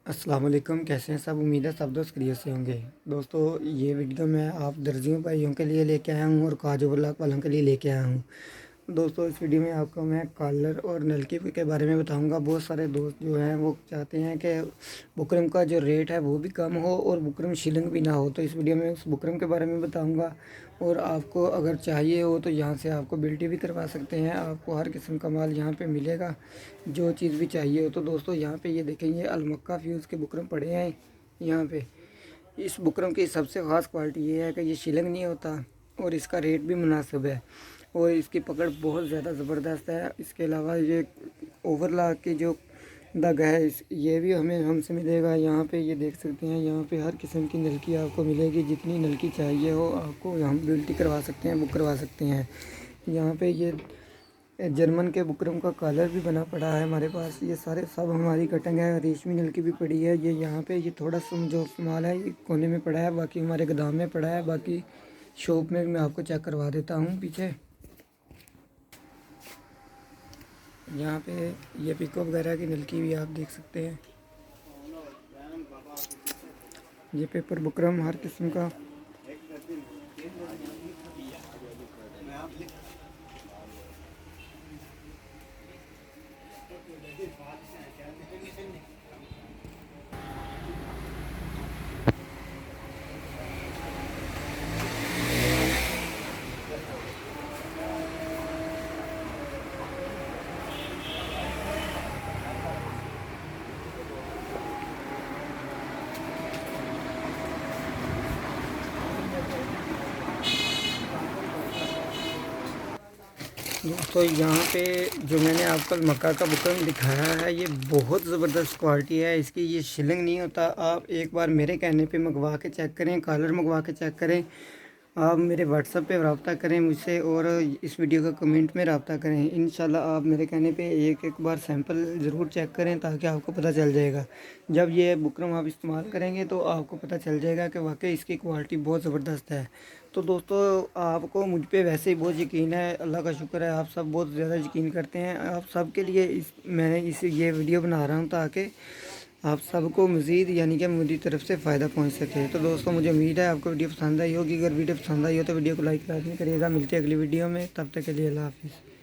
अस्सलाम वालेकुम। कैसे हैं सब? उम्मीद है सब दोस्त खैरियत से होंगे। दोस्तों, ये वीडियो मैं आप दर्जियों भाइयों के लिए लेके आया हूँ और काजू ब्लॉक वालों के लिए लेके आया हूँ। दोस्तों, इस वीडियो में आपको मैं कॉलर और नलकी के बारे में बताऊंगा। बहुत सारे दोस्त जो हैं वो चाहते हैं कि बुकरम का जो रेट है वो भी कम हो और बुकरम शिलिंग भी ना हो, तो इस वीडियो में उस बुकरम के बारे में बताऊंगा। और आपको अगर चाहिए हो तो यहाँ से आपको बिल्टी भी करवा सकते हैं। आपको हर किस्म का माल यहाँ पे मिलेगा, जो चीज़ भी चाहिए हो। तो दोस्तों, यहाँ पे ये देखें, ये अलमक्का फ्यूज़ के बुकरम पड़े हैं यहाँ पे। इस बुकरम की सबसे ख़ास क्वालिटी ये है कि ये शिलंग नहीं होता और इसका रेट भी मुनासिब है और इसकी पकड़ बहुत ज़्यादा ज़बरदस्त है। इसके अलावा ये ओवरलॉक की जो दग है ये भी हमें हमसे मिलेगा। यहाँ पे ये देख सकते हैं, यहाँ पे हर किस्म की नलकी आपको मिलेगी। जितनी नलकी चाहिए हो आपको हम बिल्टी करवा सकते हैं, बुक करवा सकते हैं। यहाँ पे ये जर्मन के बुकरम का कॉलर भी बना पड़ा है हमारे पास। ये सारे सब हमारी कटिंग है। रेशमी नलकी भी पड़ी है। ये यहाँ पे ये थोड़ा सा जो माल है ये कोने में पड़ा है, बाकी हमारे गोदाम में पड़ा है। बाकी शॉप में मैं आपको चेक करवा देता हूँ पीछे। यहाँ पे ये पिको वगैरह की नलकी भी आप देख सकते हैं। ये पेपर बुकरम हर किस्म का। दोस्तों, यहाँ पे जो मैंने आपको मक्का का बुकरम दिखाया है ये बहुत ज़बरदस्त क्वालिटी है इसकी। ये शिलिंग नहीं होता। आप एक बार मेरे कहने पे मंगवा के चेक करें, कॉलर मंगवा के चेक करें। आप मेरे व्हाट्सएप पे रब्ता करें मुझसे और इस वीडियो का कमेंट में रब्ता करें। इंशाल्लाह आप मेरे कहने पे एक एक बार सैंपल ज़रूर चेक करें ताकि आपको पता चल जाएगा। जब ये बुकरम आप इस्तेमाल करेंगे तो आपको पता चल जाएगा कि वाकई इसकी क्वालिटी बहुत ज़बरदस्त है। तो दोस्तों, आपको मुझ पे वैसे ही बहुत यकीन है, अल्लाह का शुक्र है, आप सब बहुत ज़्यादा यकीन करते हैं। आप सब के लिए मैंने ये वीडियो बना रहा हूँ ताकि आप सबको मज़ीद यानी कि मेरी तरफ से फ़ायदा पहुंच सके। तो दोस्तों, मुझे उम्मीद है आपको वीडियो पसंद आई होगी। अगर वीडियो पसंद आई हो तो वीडियो को लाइक लाजमी करिएगा। मिलते हैं अगली वीडियो में, तब तक के लिए अल्लाह हाफ़िज़।